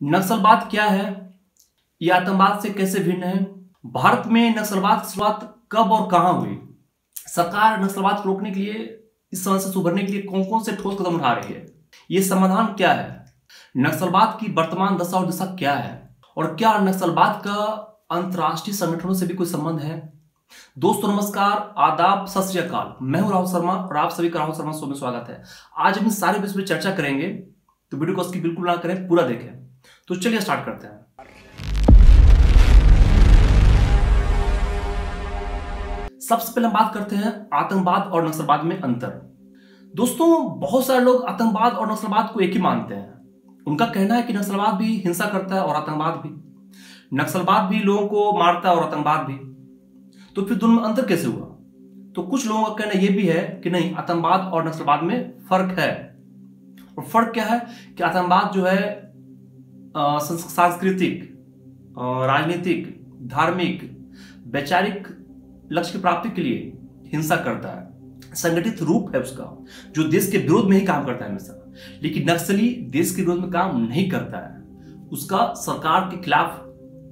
नक्सलवाद क्या है? यह आतंकवाद से कैसे भिन्न है? भारत में नक्सलवाद की शुरुआत कब और कहां हुई? सरकार नक्सलवाद को रोकने के लिए, इस समस्या से उभरने के लिए कौन कौन से ठोस कदम उठा रही है? ये समाधान क्या है? नक्सलवाद की वर्तमान दशा और दिशा क्या है? और क्या नक्सलवाद का अंतर्राष्ट्रीय संगठनों से भी कोई संबंध है? दोस्तों नमस्कार, आदाब, सत श्री अकाल। मैं हूं राहुल शर्मा और आप सभी का राहुल शर्मा शो में स्वागत है। आज हम इस सारे विषय पर चर्चा करेंगे, तो वीडियो को स्किप बिल्कुल ना करें, पूरा देखें। तो चलिए स्टार्ट करते हैं। सबसे पहले हम बात करते हैं आतंकवाद और नक्सलवाद में अंतर। दोस्तों, बहुत सारे लोग आतंकवाद और नक्सलवाद को एक ही मानते हैं। उनका कहना है कि नक्सलवाद भी हिंसा करता है और आतंकवाद भी। नक्सलवाद भी लोगों को मारता है और आतंकवाद भी। तो फिर दोनों में अंतर कैसे हुआ? तो कुछ लोगों का कहना यह भी है कि नहीं, आतंकवाद और नक्सलवाद में फर्क है। और फर्क क्या है कि आतंकवाद जो है सांस्कृतिक, राजनीतिक, धार्मिक, वैचारिक लक्ष्य की प्राप्ति के लिए हिंसा करता है। संगठित रूप है उसका, जो देश के विरोध में ही काम करता है हमेशा। लेकिन नक्सली देश के विरोध में काम नहीं करता है, उसका सरकार के खिलाफ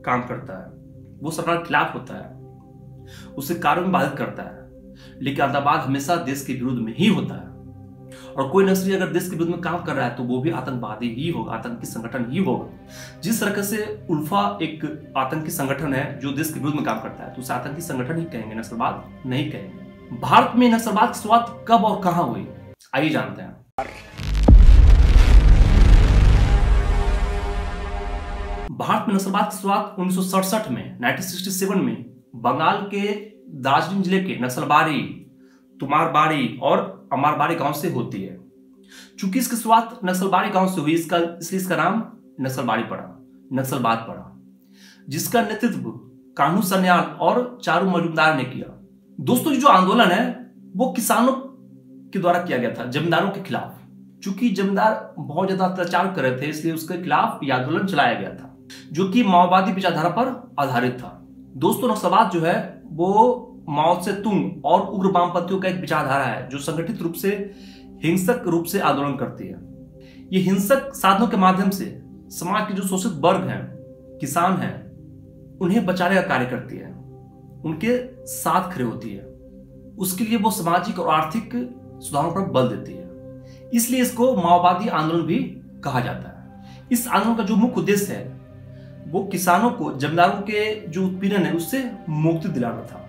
काम करता है, वो सरकार के खिलाफ होता है, उसे कार्यों में बाधित करता है। लेकिन आतंकवाद हमेशा देश के विरोध में ही होता है। और कोई नक्सली अगर देश के विरोध में काम कर रहा है तो वो भी आतंकवादी ही होगा, आतंकी संगठन ही होगा। जिस तरह से उल्फा एक आतंकी संगठन है जो देश के विरोध में काम करता है, तो उसे आतंकी संगठन ही कहेंगे, नक्सलवाद नहीं कहेंगे। भारत में नक्सलवाद की शुरुआत कब और कहां हुई, आइए जानते हैं। भारत में नक्सलवाद की शुरुआत 1967 में 1967 में बंगाल के दार्जिलिंग जिले के नक्सलबाड़ी, तुमारबाड़ी और अमारबाड़ी गांव से होती है। चूंकि इसकी शुरुआत नक्सलबाड़ी गांव से हुई, इसलिए इसका नाम नक्सलबाड़ी पड़ा, नक्सलवाद पड़ा, जिसका नेतृत्व कान्हू सन्याल और चारू मजूमदार ने किया। दोस्तों, जो आंदोलन है वो किसानों के द्वारा किया गया था, जमींदारों के खिलाफ। चूंकि जमींदार बहुत ज्यादा अत्याचार कर रहे थे, इसलिए उसके खिलाफ यह आंदोलन चलाया गया था, जो कि माओवादी विचारधारा पर आधारित था। दोस्तों, नक्सलवाद जो है वो माओ से तुंग और उग्र वामपंथियों का एक विचारधारा है, जो संगठित रूप से हिंसक रूप से आंदोलन करती है। ये हिंसक साधनों के माध्यम से समाज के जो शोषित वर्ग हैं, किसान हैं, उन्हें बचाने का कार्य करती है, उनके साथ खड़े होती है। उसके लिए वो सामाजिक और आर्थिक सुधारों पर बल देती है। इसलिए इसको माओवादी आंदोलन भी कहा जाता है। इस आंदोलन का जो मुख्य उद्देश्य है वो किसानों को जमींदारों के जो उत्पीड़न है उससे मुक्ति दिलाना था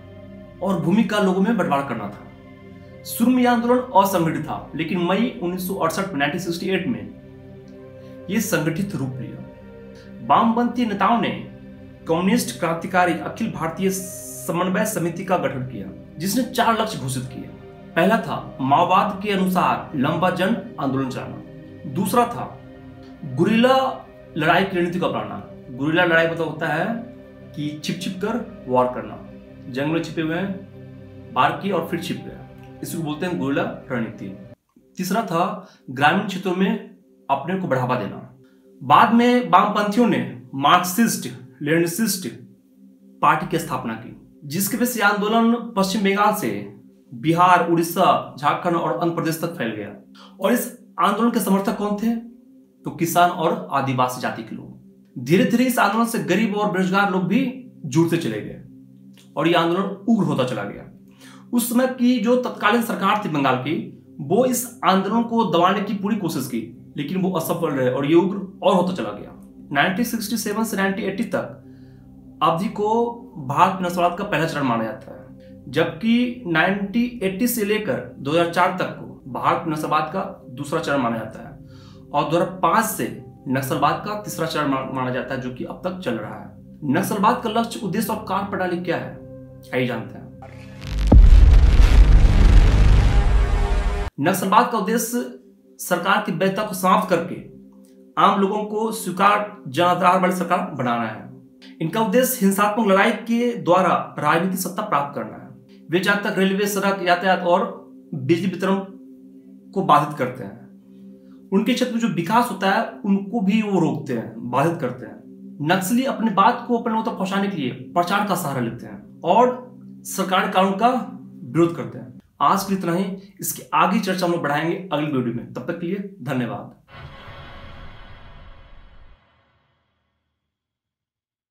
और भूमि का लोगों में बंटवारा करना था। शुरू में यह आंदोलन असंगठित था, लेकिन मई 1968 में 1968 में यह संगठित रूप लिया। वामपंथी नेताओं ने कम्युनिस्ट क्रांतिकारी अखिल भारतीय समन्वय समिति का गठन किया, जिसने 4 लक्ष्य घोषित किए। पहला था माओवाद के अनुसार लंबा जन आंदोलन चलाना। दूसरा था गुरिल्ला लड़ाई की रणनीति को अपनाना। गुरिल्ला लड़ाई मतलब होता है कि छिप छिप कर वार करना, जंग में छिपे हुए हैं, वार की और फिर छिप गए, इसको बोलते हैं गुरिल्ला रणनीति। तीसरा था ग्रामीण क्षेत्रों में अपने को बढ़ावा देना। बाद में वामपंथियों ने मार्क्सिस्ट लेनिनिस्ट पार्टी की स्थापना की, जिसके वजह से आंदोलन पश्चिम बंगाल से बिहार, उड़ीसा, झारखंड और आंध्र प्रदेश तक फैल गया। और इस आंदोलन के समर्थक कौन थे? तो किसान और आदिवासी जाति के लोग। धीरे धीरे इस आंदोलन से गरीब और बेरोजगार लोग भी जुड़ते चले गए और यह आंदोलन उग्र होता चला गया। उस समय की जो तत्कालीन सरकार थी बंगाल की, वो इस आंदोलन को दबाने की पूरी कोशिश की, लेकिन वो असफल रहे और ये उग्र और होता चला गया। 1967 से 1980 तक अवधि को भारत में नक्सलवाद का पहला चरण माना जाता है, जबकि 1980 से लेकर 2004 तक को भारत में नक्सलवाद का दूसरा चरण माना जाता है और 2005 से नक्सलवाद का तीसरा चरण माना जाता है, जो कि अब तक चल रहा है। नक्सलवाद का लक्ष्य, उद्देश्य और कार्यप्रणाली क्या है, आइए जानते हैं। नक्सलवाद का उद्देश्य सरकार की वैधता को समाप्त करके आम लोगों को स्वीकार जन आधार वाली सरकार बनाना है। इनका उद्देश्य हिंसात्मक लड़ाई के द्वारा राजनीतिक सत्ता प्राप्त करना है। वे जहां तक रेलवे, सड़क यातायात और बिजली वितरण को बाधित करते हैं, उनके क्षेत्र में जो विकास होता है उनको भी वो रोकते हैं, बाधित करते हैं। नक्सली अपनी बात को अपने लोगों तक पहुंचाने के लिए प्रचार का सहारा लेते हैं और सरकारी कानून का विरोध करते हैं। आज के लिए इतना ही। इसकी आगे चर्चा हम लोग बढ़ाएंगे अगली वीडियो में। तब तक के लिए धन्यवाद।